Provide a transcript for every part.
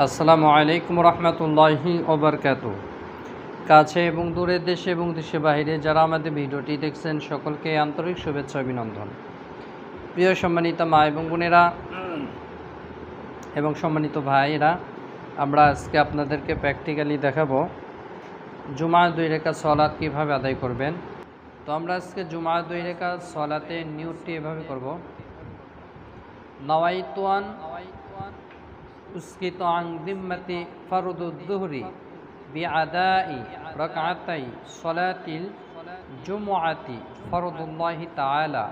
আসসালামু আলাইকুম রহমতুল্লাহি ওবরকাতু। কাছে এবং দূরের দেশে এবং দেশের বাইরে যারা আমাদের ভিডিওটি দেখছেন সকলকে আন্তরিক শুভেচ্ছা অভিনন্দন। প্রিয় সম্মানিত মা এবং বোনেরা এবং সম্মানিত ভাইয়েরা, আমরা আজকে আপনাদেরকে প্র্যাকটিক্যালি দেখাবো জুমা 2 রাকাত সালাত কীভাবে আদায় করবেন। তো আমরা আজকে জুমা 2 রাকাত সালাতের নিয়তটি এভাবে করব। নওয়াইতুয়ান उसकित अन ज़िम्मति फ़र्दुज़्ज़ुहरि बिअदाई रकअतै सलातिल जुमुअति फ़र्दुल्लाहि ताआला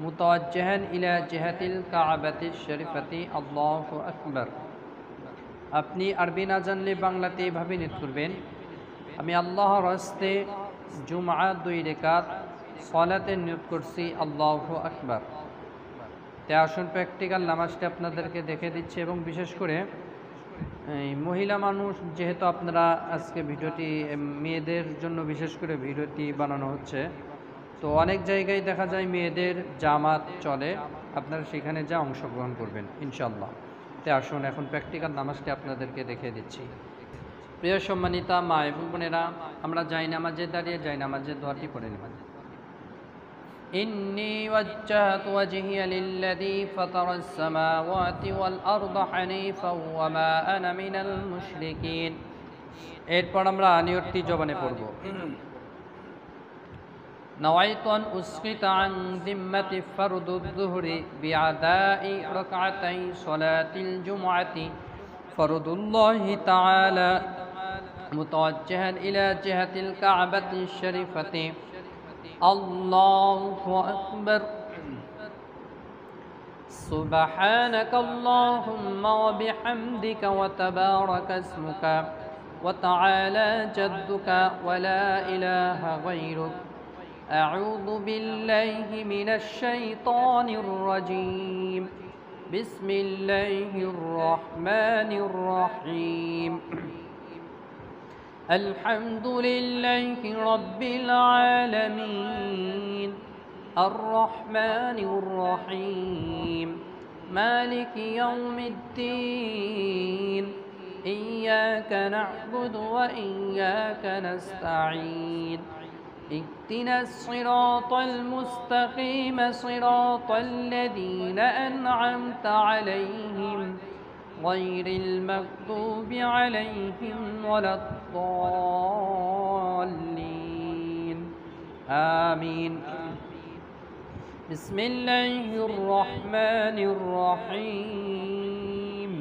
मुतवज्जिहन इला जिहतिल काअबति शरीफति अल्लाहु अकबर। अपनी अरबी ना जानले बांग्लाते एभाবে নিয়ত করবেন, আমি আল্লাহর রাস্তে জুমআ 2 রাকাত সালাতের নিয়ত করছি, আল্লাহু আকবার। তে আসুন প্র্যাকটিক্যাল নামাজটি আপনাদেরকে দেখে দিচ্ছি। এবং বিশেষ করে মহিলা মানুষ, যেহেতু আপনারা আজকে ভিডিওটি মেয়েদের জন্য বিশেষ করে ভিডিওটি বানানো হচ্ছে, তো অনেক জায়গায় দেখা যায় মেয়েদের জামাত চলে, আপনারা সেখানে যা অংশগ্রহণ করবেন ইনশাআল্লাহ। তে আসুন এখন প্র্যাকটিক্যাল নামাজটি আপনাদেরকে দেখে দিচ্ছি। প্রিয় সম্মানিতা মা এবং বোনেরা, আমরা যাই নামাজে দাঁড়িয়ে যাই নামাজের দোয়াটি পড়ে নেব। إني وجهت وجهي للذي فطر السماوات والأرض حنيفا وما أنا من المشركين। এরপর আমরা নিয়তটি জবানে পড়ব। نويت أن أسقط عن ذمة فرض الظهر بأداء ركعتي صلاة الجمعة فرض الله تعالى متوجها إلى جهة الكعبة الشريفة الله أكبر। سبحانك اللهم وبحمدك وتبارك اسمك وتعالى جدك ولا إله غيرك أعوذ بالله من الشيطان الرجيم بسم الله الرحمن الرحيم الحمد لله رب العالمين الرحمن الرحيم مالك يوم الدين إياك نعبد وإياك نستعين اهدنا الصراط المستقيم صراط الذين أنعمت عليهم غير المغضوب عليهم ولا الضالين آمين بسم الله الرحمن الرحيم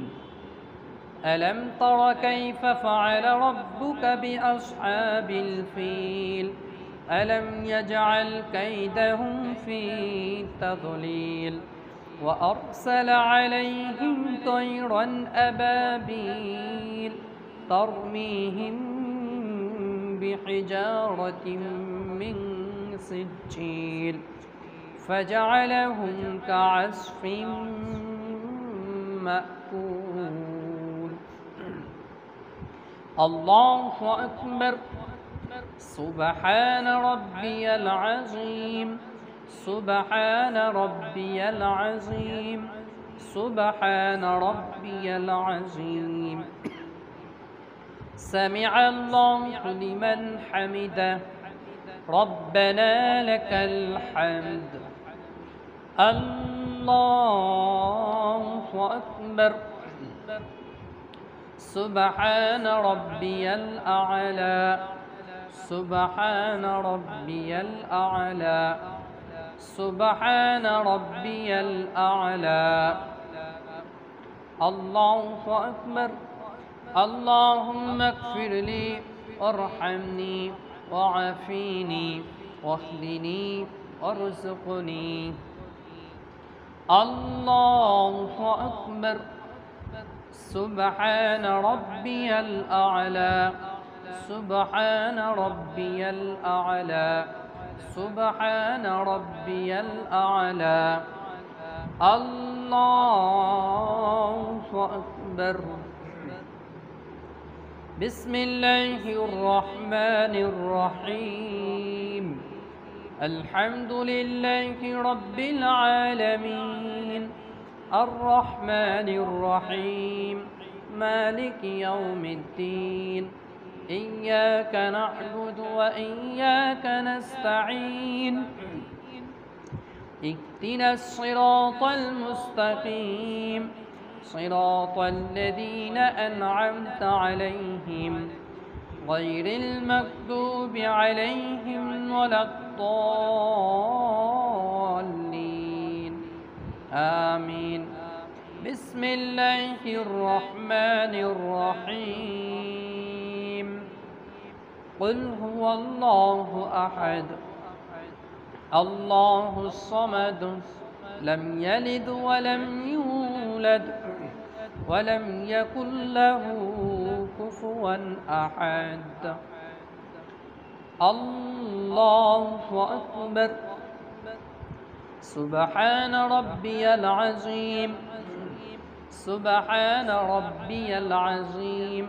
ألم تر كيف فعل ربك بأصحاب الفيل ألم يجعل كيدهم في تضليل وأرسل عليهم طيرا أبابيل ترميهم بحجارة من سجيل فجعلهم كعصف مأكول الله أكبر سبحان ربي العظيم سبحان ربي العظيم سبحان ربي العظيم سمع الله لمن حمده ربنا لك الحمد الله أكبر سبحان ربي الأعلى سبحان ربي الأعلى سبحان ربي الأعلى الله أكبر اللهم اغفر لي وارحمني وعافيني واهدني وارزقني الله أكبر سبحان ربي الأعلى سبحان ربي الأعلى سبحان ربي الأعلى الله أكبر بسم الله الرحمن الرحيم الحمد لله رب العالمين الرحمن الرحيم مالك يوم الدين إياك نعبد وإياك نستعين اهدنا الصراط المستقيم صراط الذين أنعمت عليهم غير المغضوب عليهم ولا الضالين آمين بسم الله الرحمن الرحيم قل هو الله أحد الله الصمد لم يلد ولم يولد ولم يكن له كفوا أحد الله أكبر سبحان ربي العظيم سبحان ربي العظيم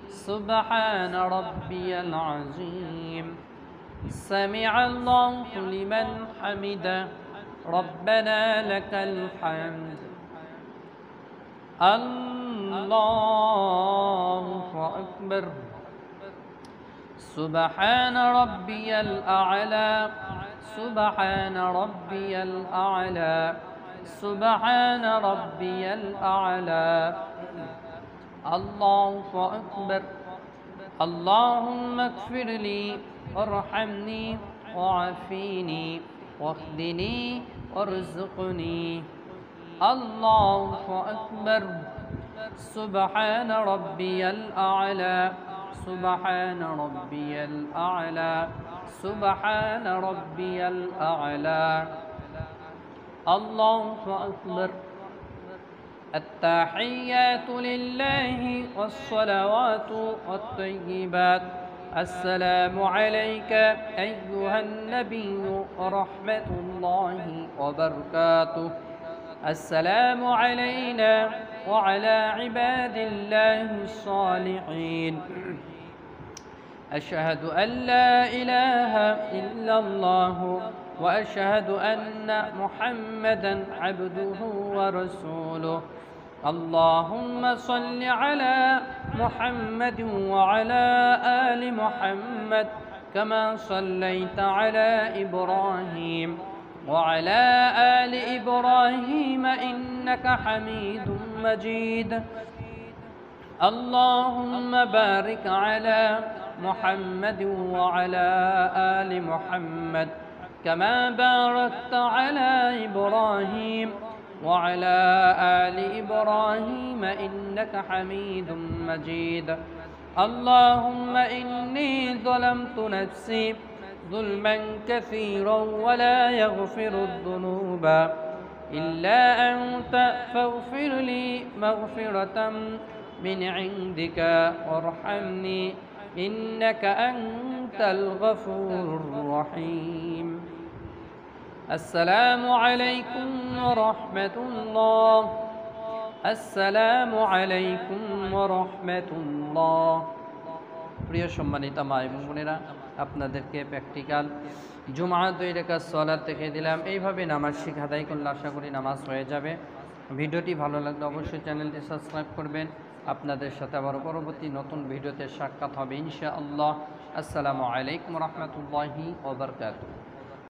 سبحان ربي العظيم سمع الله لمن حمده ربنا لك الحمد الله أكبر سبحان ربي الأعلى سبحان ربي الأعلى سبحان ربي الأعلى الله أكبر اللهم اغفر لي وارحمني وعافيني واهدني وارزقني الله أكبر سبحان ربي الأعلى سبحان ربي الأعلى سبحان ربي الأعلى الله أكبر التحيات لله والصلوات والطيبات السلام عليك أيها النبي ورحمة الله وبركاته السلام علينا وعلى عباد الله الصالحين أشهد أن لا إله إلا الله وأشهد أن محمدًا عبده ورسوله اللهم صل على محمد وعلى آل محمد كما صليت على إبراهيم وعلى آل إبراهيم إنك حميد مجيد اللهم بارك على محمد وعلى آل محمد كما باركت على إبراهيم وعلى آل إبراهيم إنك حميد مجيد اللهم إني ظلمت نفسي ظلما كثيرا ولا يغفر الذنوب إلا أنت فاغفر لي مغفرة من عندك وارحمني إنك أنت الغفور الرحيم السلام عليكم ورحمة الله السلام عليكم ورحمة الله প্রিয় সম্মানিত মা এবং বোনেরা আপনাদেরকে প্র্যাকটিক্যাল জুমআ 2 রাকাত সালাত দেখে দিলাম এইভাবে নামাজ শিখা আদায় করলে আশা করি নামাজ হয়ে যাবে ভিডিওটি ভালো লাগলে অবশ্যই চ্যানেলটি সাবস্ক্রাইব করবেন আপনাদের সাথে আবার পরবর্তী নতুন ভিডিওতে সাক্ষাৎ হবে ইনশাআল্লাহ আসসালামু আলাইকুম ওয়া রাহমাতুল্লাহি ওয়া বারাকাতুহু